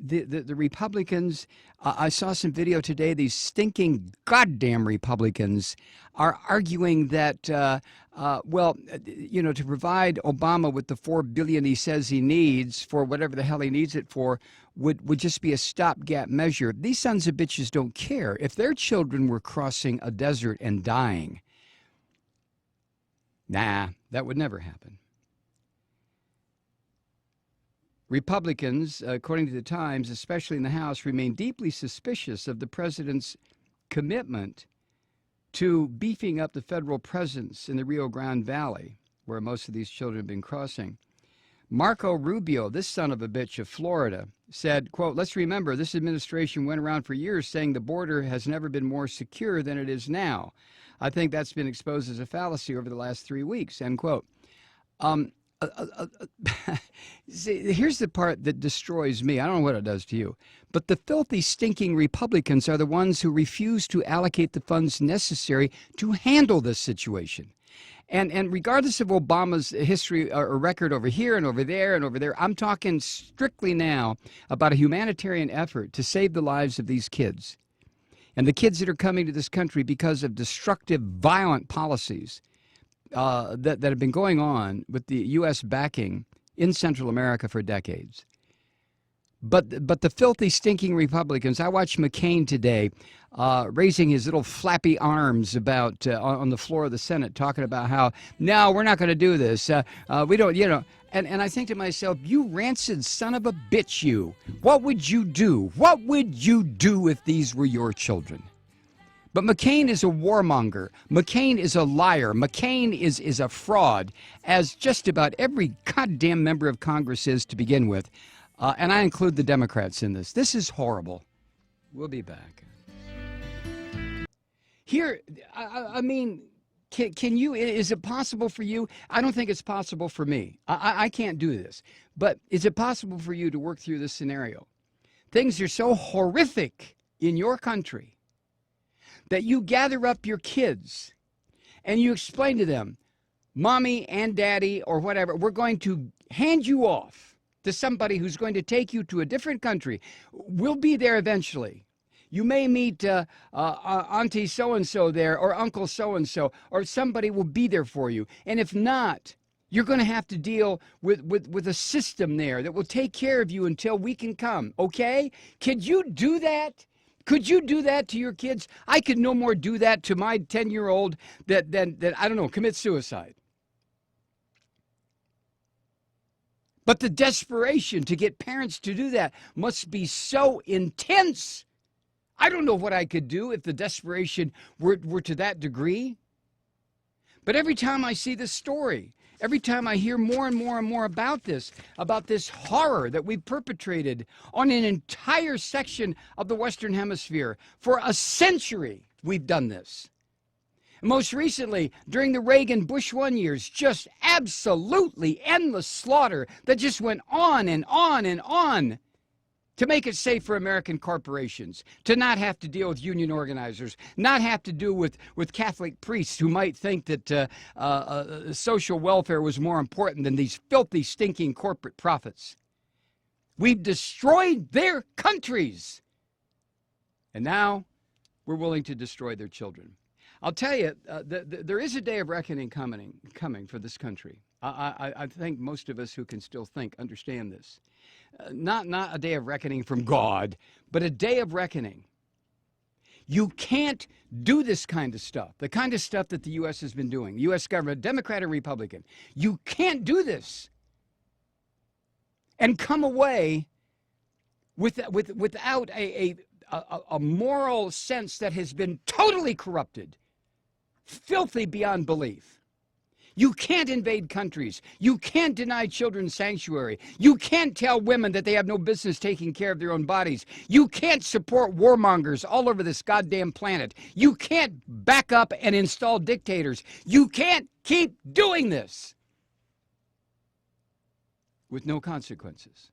the Republicans, I saw some video today, these stinking goddamn Republicans are arguing that, to provide Obama with the $4 billion he says he needs for whatever the hell he needs it for would just be a stopgap measure. These sons of bitches don't care. If their children were crossing a desert and dying, nah, that would never happen. Republicans, according to the Times, especially in the House, remain deeply suspicious of the president's commitment to beefing up the federal presence in the Rio Grande Valley, where most of these children have been crossing. Marco Rubio, this son of a bitch of Florida, said, quote, "Let's remember, this administration went around for years saying the border has never been more secure than it is now. I think that's been exposed as a fallacy over the last 3 weeks," end quote. See, here's the part that destroys me. I don't know what it does to you, but the filthy, stinking Republicans are the ones who refuse to allocate the funds necessary to handle this situation. And regardless of Obama's history or record over here and over there and over there, I'm talking strictly now about a humanitarian effort to save the lives of these kids. And the kids that are coming to this country because of destructive, violent policies that have been going on with the U.S. backing in Central America for decades. But the filthy, stinking Republicans, I watched McCain today raising his little flappy arms about on the floor of the Senate, talking about how, no, we're not going to do this. We don't, And I think to myself, you rancid son of a bitch, you. What would you do? What would you do if these were your children? But McCain is a warmonger. McCain is a liar. McCain is a fraud, as just about every goddamn member of Congress is to begin with. And I include the Democrats in this. This is horrible. We'll be back. Here, I mean, can you, is it possible for you? I don't think it's possible for me. I can't do this. But is it possible for you to work through this scenario? Things are so horrific in your country that you gather up your kids and you explain to them, mommy and daddy or whatever, we're going to hand you off to somebody who's going to take you to a different country. We'll be there eventually. You may meet Auntie so-and-so there or Uncle so-and-so, or somebody will be there for you. And if not, you're going to have to deal with a system there that will take care of you until we can come, okay? Could you do that? Could you do that to your kids? I could no more do that to my 10-year-old than I don't know, commit suicide. But the desperation to get parents to do that must be so intense. I don't know what I could do if the desperation were to that degree. But every time I see this story, every time I hear more and more and more about this horror that we've perpetrated on an entire section of the Western Hemisphere, for a century we've done this. Most recently, during the Reagan-Bush 1 years, just absolutely endless slaughter that just went on and on and on to make it safe for American corporations, to not have to deal with union organizers, not have to do with Catholic priests who might think that social welfare was more important than these filthy, stinking corporate profits. We've destroyed their countries. And now we're willing to destroy their children. I'll tell you, there is a day of reckoning coming for this country. I think most of us who can still think understand this. Not a day of reckoning from God, but a day of reckoning. You can't do this kind of stuff, the kind of stuff that the U.S. has been doing, U.S. government, Democrat or Republican. You can't do this and come away without a moral sense that has been totally corrupted, filthy beyond belief. You can't invade countries. You can't deny children sanctuary. You can't tell women that they have no business taking care of their own bodies. You can't support warmongers all over this goddamn planet. You can't back up and install dictators. You can't keep doing this with no consequences.